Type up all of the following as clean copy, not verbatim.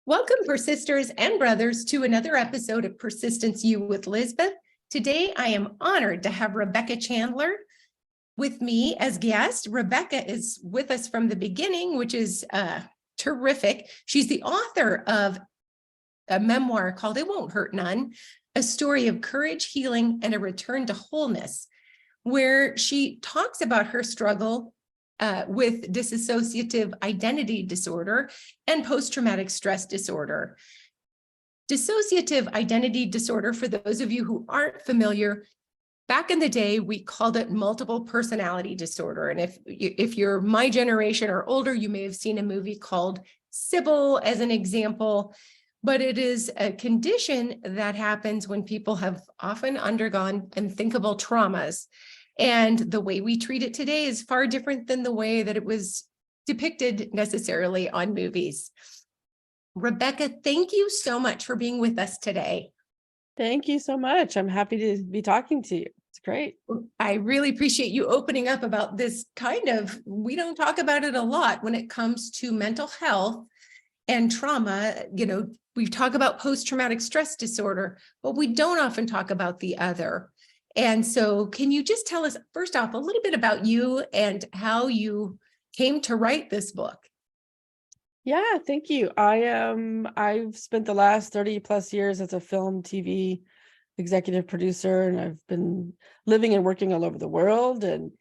Welcome, persisters and brothers, to another episode of Persistence U with Lizbeth. Today, I am honored to have Rebecca Chandler with me as guest. Rebecca is with us from the beginning, which is terrific. She's the author of a memoir called It Won't Hurt None, a story of courage, healing, and a return to wholeness, where she talks about her struggle with dissociative identity disorder and post-traumatic stress disorder. Dissociative identity disorder, for those of you who aren't familiar, back in the day, we called it multiple personality disorder. And if you're my generation or older, you may have seen a movie called Sybil as an example. But it is a condition that happens when people have often undergone unthinkable traumas. And the way we treat it today is far different than the way that it was depicted necessarily on movies. Rebecca, thank you so much for being with us today. Thank you so much. I'm happy to be talking to you. It's great. I really appreciate you opening up about this we don't talk about it a lot when it comes to mental health and trauma. We talk about post-traumatic stress disorder, but we don't often talk about the other. And so can you just tell us, first off, a little bit about you and how you came to write this book? Yeah, thank you. I've spent the last 30 plus years as a film, TV executive producer, and I've been living and working all over the world. And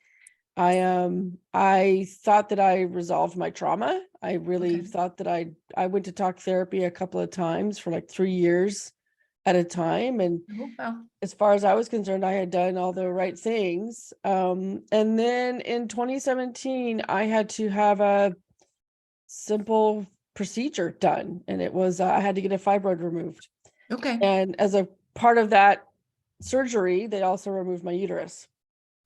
I thought that I resolved my trauma. I really thought that I went to talk therapy a couple of times for like 3 years at a time. And as far as I was concerned, I had done all the right things. And then in 2017, I had to have a simple procedure done. And it was, I had to get a fibroid removed. Okay. And as a part of that surgery, they also removed my uterus.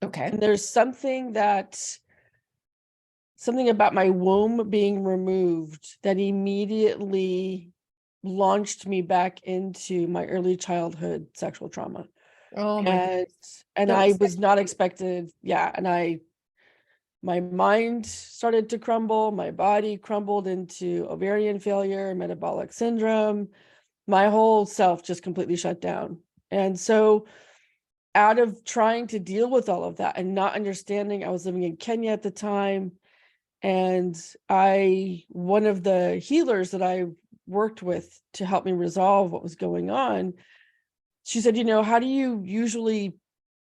Okay. And there's something about my womb being removed that immediately launched me back into my early childhood sexual trauma. Oh my and I was not expected. Yeah. And my mind started to crumble. My body crumbled into ovarian failure, metabolic syndrome. My whole self just completely shut down. And so out of trying to deal with all of that and not understanding, I was living in Kenya at the time. And one of the healers that I worked with to help me resolve what was going on, she said, how do you usually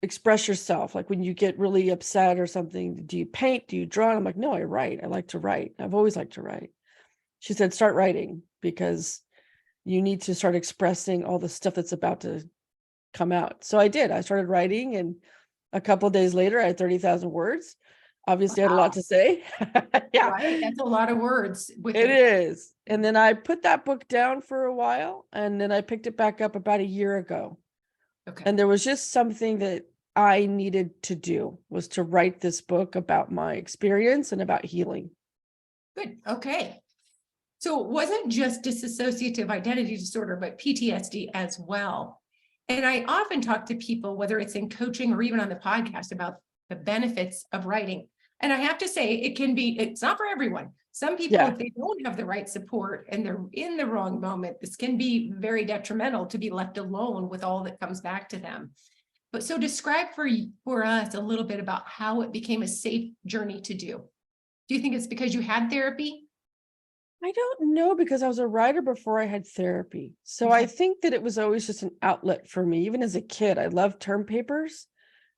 express yourself? Like when you get really upset or something, do you paint? Do you draw? And I'm like, no, I write. I like to write. I've always liked to write. She said, start writing because you need to start expressing all the stuff that's about to come out. So I did. I started writing, and a couple of days later, I had 30,000 words. Obviously, I had a lot to say. Yeah, right. That's a lot of words. It is. And then I put that book down for a while, and then I picked it back up about a year ago. Okay. And there was just something that I needed to do, was to write this book about my experience and about healing. Good. Okay. So it wasn't just dissociative identity disorder, but PTSD as well. And I often talk to people, whether it's in coaching or even on the podcast, about the benefits of writing. And I have to say, it's not for everyone. Some people, if they don't have the right support and they're in the wrong moment, this can be very detrimental to be left alone with all that comes back to them. But so describe for us a little bit about how it became a safe journey to do. Do you think it's because you had therapy? I don't know, because I was a writer before I had therapy. So I think that it was always just an outlet for me. Even as a kid, I loved term papers,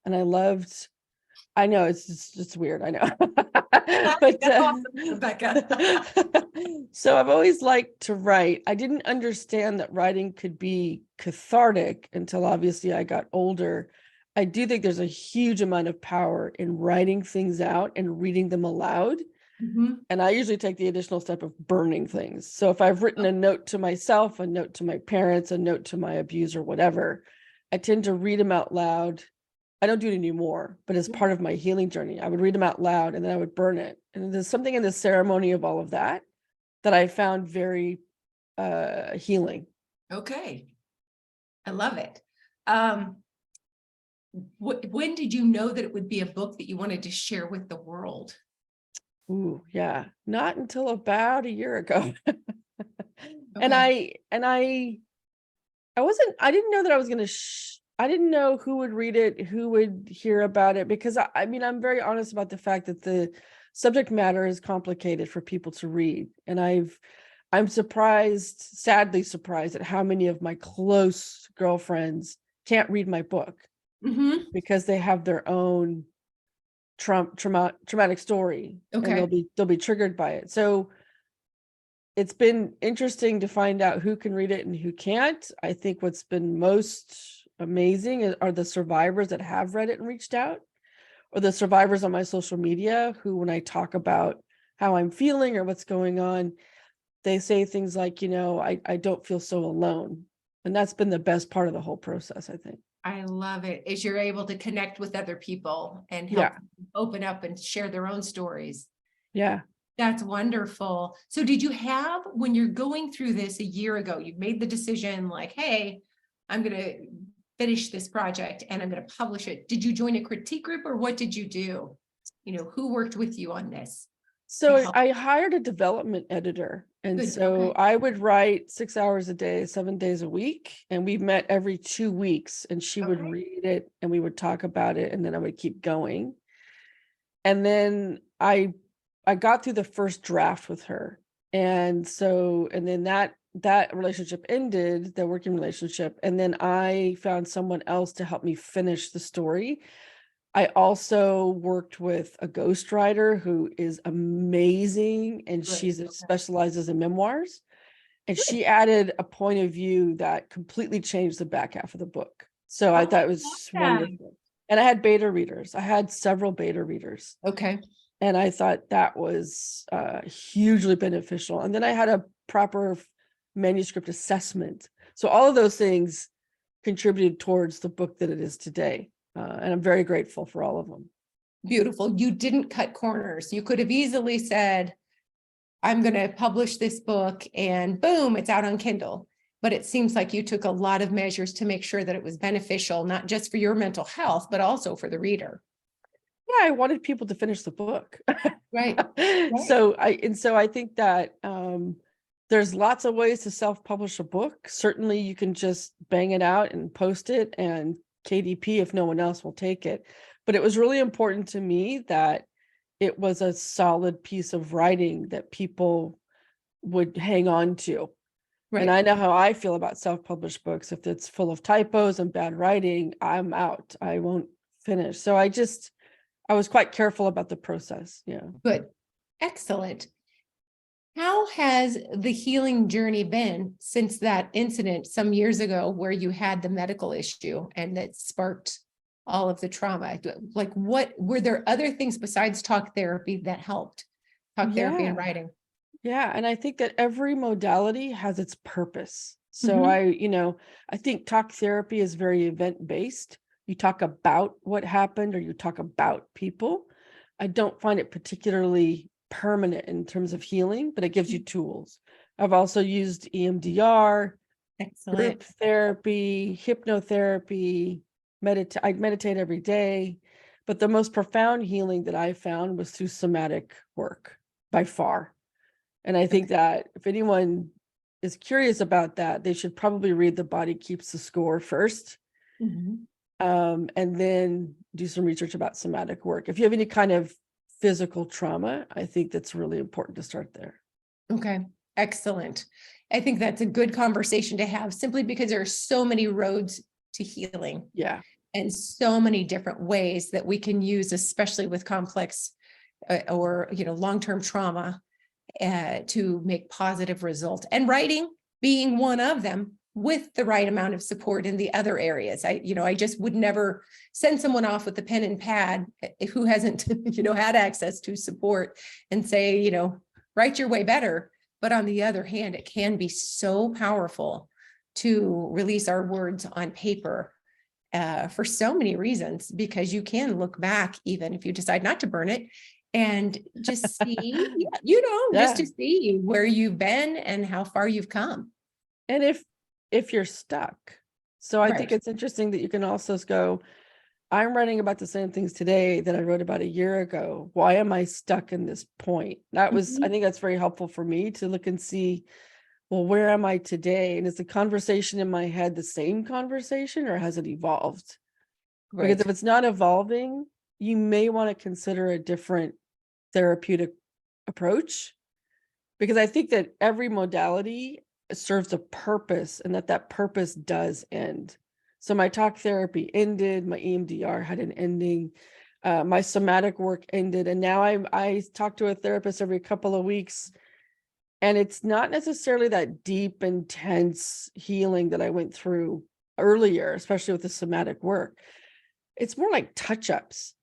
and I know it's weird. I know. But that's awesome, Rebecca. So I've always liked to write. I didn't understand that writing could be cathartic until obviously I got older. I do think there's a huge amount of power in writing things out and reading them aloud. Mm-hmm. And I usually take the additional step of burning things. So if I've written a note to myself, a note to my parents, a note to my abuser, whatever, I tend to read them out loud. I don't do it anymore, but as part of my healing journey, I would read them out loud and then I would burn it. And there's something in the ceremony of all of that I found very healing. Okay. I love it. When did you know that it would be a book that you wanted to share with the world? Ooh, yeah. Not until about a year ago. And Okay. I didn't know that I was going to, I didn't know who would read it, who would hear about it, because I mean, I'm very honest about the fact that the subject matter is complicated for people to read. And I'm surprised, sadly surprised at how many of my close girlfriends can't read my book Hmm. because they have their own traumatic story, and Okay. they'll be triggered by it. So it's been interesting to find out who can read it and who can't. I think what's been most amazing are the survivors that have read it and reached out, or the survivors on my social media who, when I talk about how I'm feeling or what's going on, they say things like, I don't feel so alone. And that's been the best part of the whole process, I think. I love it. Is you're able to connect with other people and help Yeah. open up and share their own stories. Yeah. That's wonderful. So did you have, when you're going through this a year ago, you made the decision like, hey, I'm going to finish this project and I'm going to publish it. Did you join a critique group or what did you do? Who worked with you on this to So help? I hired a development editor. And Good. so Okay. I would write 6 hours a day, 7 days a week. And we met every 2 weeks, and she would Okay. read it and we would talk about it. And then I would keep going. And then I got through the first draft with her. And then that relationship ended, the working relationship. And then I found someone else to help me finish the story. I also worked with a ghostwriter who is amazing, and Good. Okay. specializes in memoirs. And Good. she added a point of view that completely changed the back half of the book. So I Oh, I thought it love was that. wonderful. And I had beta readers. I had several beta readers. Okay. And I thought that was hugely beneficial. And then I had a proper manuscript assessment. So all of those things contributed towards the book that it is today. And I'm very grateful for all of them. Beautiful. You didn't cut corners. You could have easily said, I'm going to publish this book and boom, it's out on Kindle. But it seems like you took a lot of measures to make sure that it was beneficial, not just for your mental health, but also for the reader. Yeah, I wanted people to finish the book. Right. Right. So I think that there's lots of ways to self-publish a book. Certainly you can just bang it out and post it and KDP if no one else will take it. But it was really important to me that it was a solid piece of writing that people would hang on to. And Right. I know how I feel about self-published books. If it's full of typos and bad writing, I'm out. I won't finish. So I was quite careful about the process. Yeah. Good. Excellent. How has the healing journey been since that incident some years ago where you had the medical issue and that sparked all of the trauma? Like, what were there other things besides talk therapy that helped? Talk therapy and Yeah. writing. Yeah. And I think that every modality has its purpose. So Mhm. I think talk therapy is very event-based. You talk about what happened or you talk about people. I don't find it particularly permanent in terms of healing, but it gives you tools. I've also used EMDR, group Excellent. therapy, hypnotherapy, I meditate every day. But the most profound healing that I found was through somatic work by far. And I think Okay. that if anyone is curious about that, they should probably read The Body Keeps the Score first, Mhm. and then do some research about somatic work. If you have any kind of physical trauma, I think that's really important to start there. Okay. Excellent. I think that's a good conversation to have simply because there are so many roads to healing Yeah. and so many different ways that we can use, especially with complex or long-term trauma, to make positive results. And writing being one of them, with the right amount of support in the other areas. I just would never send someone off with a pen and pad who hasn't, had access to support and say, write your way better. But on the other hand, it can be so powerful to release our words on paper for so many reasons, because you can look back, even if you decide not to burn it, and just see, just Yeah. to see where you've been and how far you've come. And if you're stuck. So I think Right. it's interesting that you can also go, I'm writing about the same things today that I wrote about a year ago. Why am I stuck in this point? I Mhm. think that's very helpful for me to look and see, well, where am I today? And is the conversation in my head the same conversation, or has it evolved? Because if it's not evolving, you may want to consider a different therapeutic approach, because I think that every modality serves a purpose, and that purpose does end. So my talk therapy ended, my EMDR had an ending, my somatic work ended, and now I talk to a therapist every couple of weeks, and it's not necessarily that deep, intense healing that I went through earlier, especially with the somatic work. It's more like touch-ups,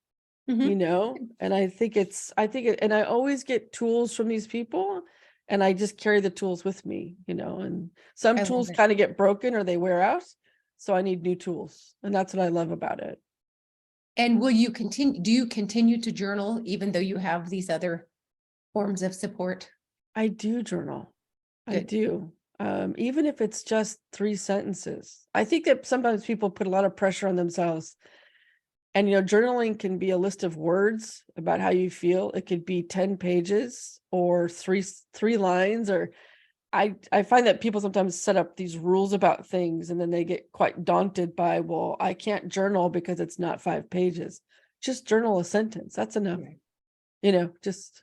you know, and I think and I always get tools from these people, and I just carry the tools with me, you know, and some tools kind of get broken or they wear out. So I need new tools. And that's what I love about it. And do you continue to journal even though you have these other forms of support? I do journal. Good. I do. Even if it's just 3 sentences. I think that sometimes people put a lot of pressure on themselves. And, you know, journaling can be a list of words about how you feel. It could be 10 pages or three lines, or I find that people sometimes set up these rules about things and then they get quite daunted by, well, I can't journal because it's not 5 pages. Just journal a sentence. That's enough. Right. You know, just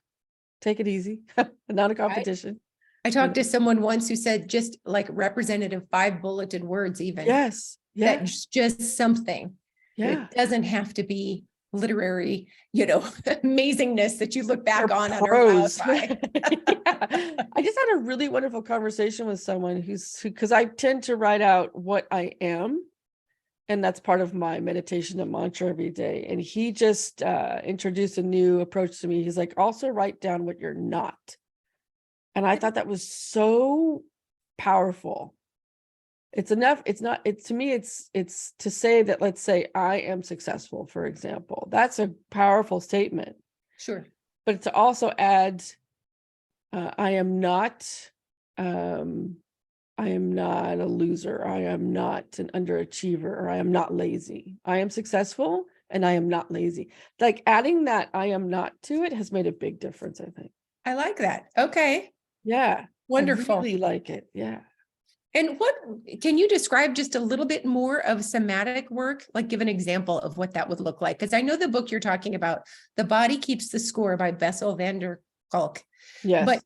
take it easy. Not a competition. I talked to someone once who said just like representative 5 bulleted words even. Yes. Yeah. That's just something. Yeah. It doesn't have to be literary, you know, amazingness that you look back on prose. by. Yeah. I just had a really wonderful conversation with someone because I tend to write out what I am, and that's part of my meditation and mantra every day. And he just introduced a new approach to me. He's like, also write down what you're not. And I thought that was so powerful. It's enough. It's not, to me, it's to say that, let's say I am successful, for example. That's a powerful statement. Sure. But to also add, I am not a loser. I am not an underachiever, or I am not lazy. I am successful and I am not lazy. Like adding that I am not to it has made a big difference, I think. I like that. Okay. Yeah. Wonderful. I really like it. Yeah. And can you describe just a little bit more of somatic work? Like give an example of what that would look like. Because I know the book you're talking about, The Body Keeps the Score by Bessel van der Kolk. Yes. But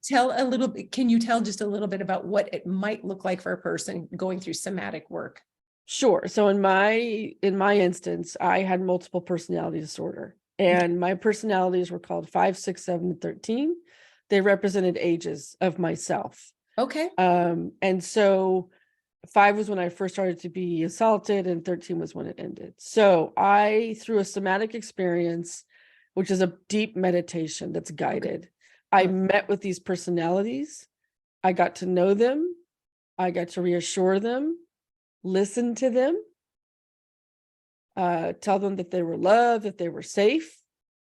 can you tell just a little bit about what it might look like for a person going through somatic work? Sure. So in my instance, I had multiple personality disorder, and my personalities were called 5, 6, 7, and 13. They represented ages of myself. Okay. And so 5 was when I first started to be assaulted, and 13 was when it ended. So through a somatic experience, which is a deep meditation that's guided, I met with these personalities. I got to know them. I got to reassure them, listen to them, tell them that they were loved, that they were safe.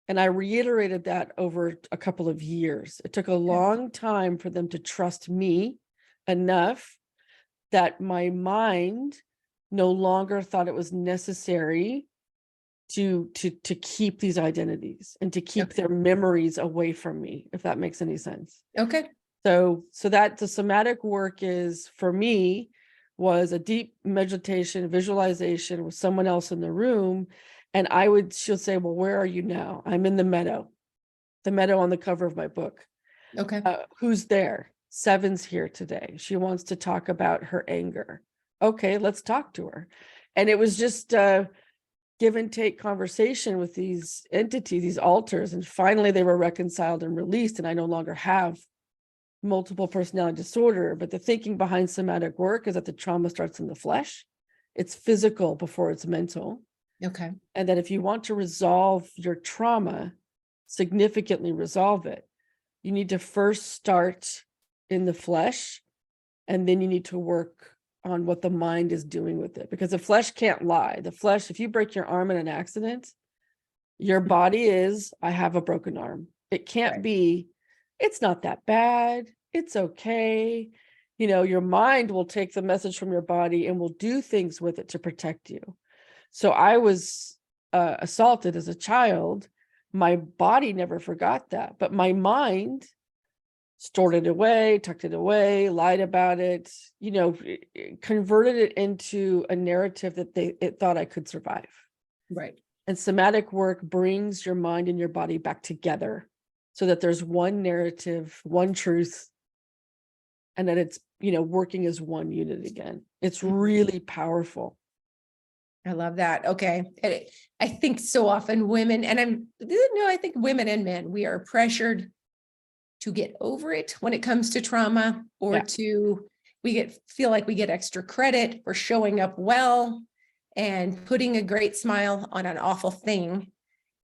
And I reiterated that over a couple of years. It took a long time for them to trust me enough that my mind no longer thought it was necessary to keep these identities and to keep their memories away from me, if that makes any sense. Okay. So that the somatic work is, for me, was a deep meditation, visualization with someone else in the room. And she'll say, well, where are you now? I'm in the meadow on the cover of my book. Okay. Who's there? 7's here today. She wants to talk about her anger. Okay, let's talk to her. And it was just give and take conversation with these entities, these alters. And finally they were reconciled and released. And I no longer have multiple personality disorder. But the thinking behind somatic work is that the trauma starts in the flesh. It's physical before it's mental. Okay. And that if you want to resolve your trauma, significantly resolve it, you need to first start in the flesh, and then you need to work on what the mind is doing with it, because the flesh can't lie. The flesh, if you break your arm in an accident, your body is, I have a broken arm. It can't be, it's not that bad. It's okay. You know, your mind will take the message from your body and will do things with it to protect you. So I was assaulted as a child. My body never forgot that, but my mind stored it away, tucked it away, lied about it, converted it into a narrative that it thought I could survive. Right. And somatic work brings your mind and your body back together so that there's one narrative, one truth, and that it's, working as one unit again. It's really powerful. I love that. Okay. I think so often women, and I think women and men, we are pressured to get over it when it comes to trauma, or feel like we get extra credit for showing up well and putting a great smile on an awful thing.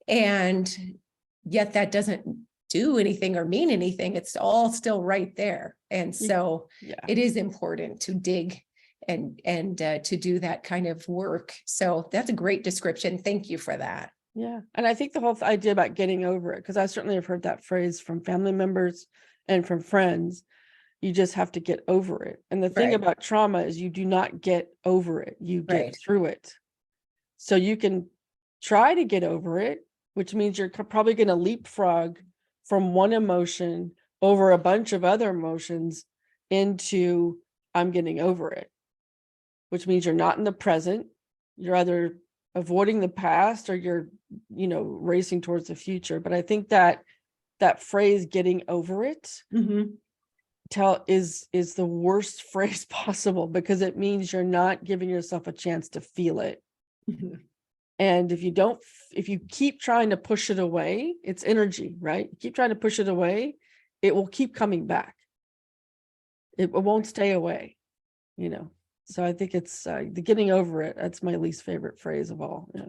And yet that doesn't do anything or mean anything. It's all still right there. And so it is important to dig and to do that kind of work. So that's a great description. Thank you for that. Yeah. And I think the whole idea about getting over it, because I certainly have heard that phrase from family members and from friends, you just have to get over it. And the thing about trauma is you do not get over it, you get through it. So you can try to get over it, which means you're probably going to leapfrog from one emotion over a bunch of other emotions into I'm getting over it, which means you're not in the present. You're either avoiding the past or you're, racing towards the future. But I think that phrase getting over it is the worst phrase possible, because it means you're not giving yourself a chance to feel it. And if you keep trying to push it away, it's energy, right? You keep trying to push it away, it will keep coming back. It won't stay away, So I think it's the getting over it. That's my least favorite phrase of all. Yeah.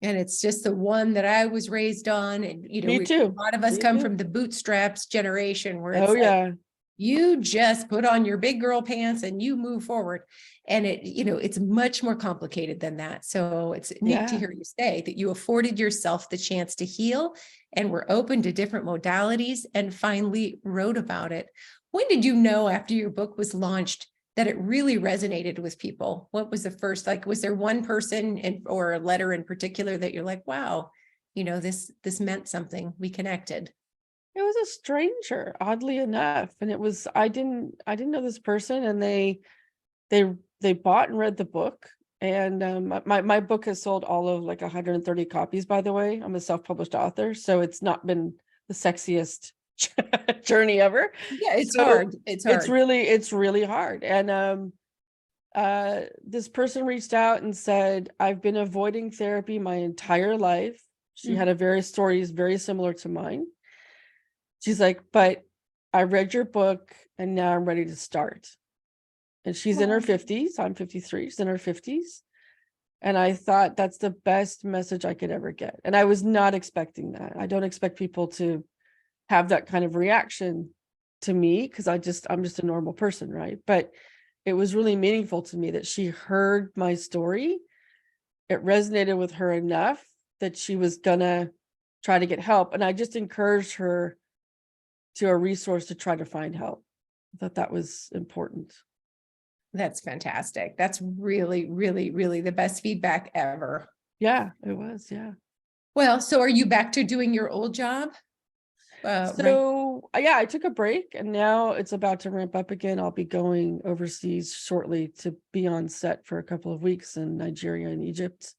And it's just the one that I was raised on. And, Me too. A lot of us come from the bootstraps generation where it's you just put on your big girl pants and you move forward. And it's much more complicated than that. So it's neat to hear you say that you afforded yourself the chance to heal and were open to different modalities and finally wrote about it. When did you know, after your book was launched, that it really resonated with people? What was the first, was there one person or a letter in particular that you're like, wow, this meant something, we connected? It was a stranger, oddly enough. And I didn't know this person, and they bought and read the book. And my book has sold all of 130 copies, by the way. I'm a self-published author, so it's not been the sexiest journey ever. Yeah, it's hard. It's really hard. And this person reached out and said, I've been avoiding therapy my entire life. She had stories very similar to mine. She's like, but I read your book and now I'm ready to start. And she's in her 50s. I'm 53. She's in her 50s. And I thought that's the best message I could ever get. And I was not expecting that. I don't expect people to have that kind of reaction to me, because I'm just a normal person, right? But it was really meaningful to me that she heard my story. It resonated with her enough that she was gonna try to get help. And I just encouraged her to a resource to try to find help. I thought that was important. That's fantastic. That's really, really, really the best feedback ever. Yeah, it was. Yeah. Well, so are you back to doing your old job? I took a break and now it's about to ramp up again. I'll be going overseas shortly to be on set for a couple of weeks in Nigeria and Egypt.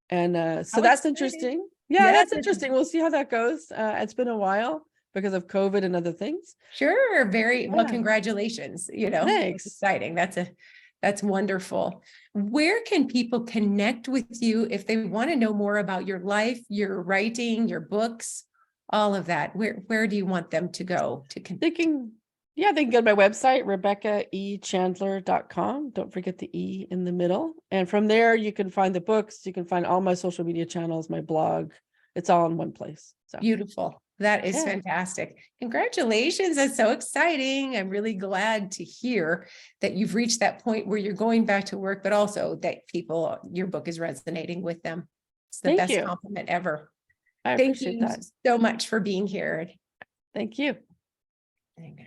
And so that's interesting. Yeah, that's interesting. We'll see how that goes. It's been a while because of COVID and other things. Sure. Very well. Congratulations. Thanks. It's exciting. That's wonderful. Where can people connect with you if they want to know more about your life, your writing, your books, all of that? Where do you want them to go They can go to my website, RebeccaEChandler.com. Don't forget the E in the middle. And from there, you can find the books. You can find all my social media channels, my blog. It's all in one place. So beautiful. That is fantastic. Congratulations. That's so exciting. I'm really glad to hear that you've reached that point where you're going back to work, but also that your book is resonating with them. It's the best compliment ever. I appreciate that so much for being here. Thank you. Thank you.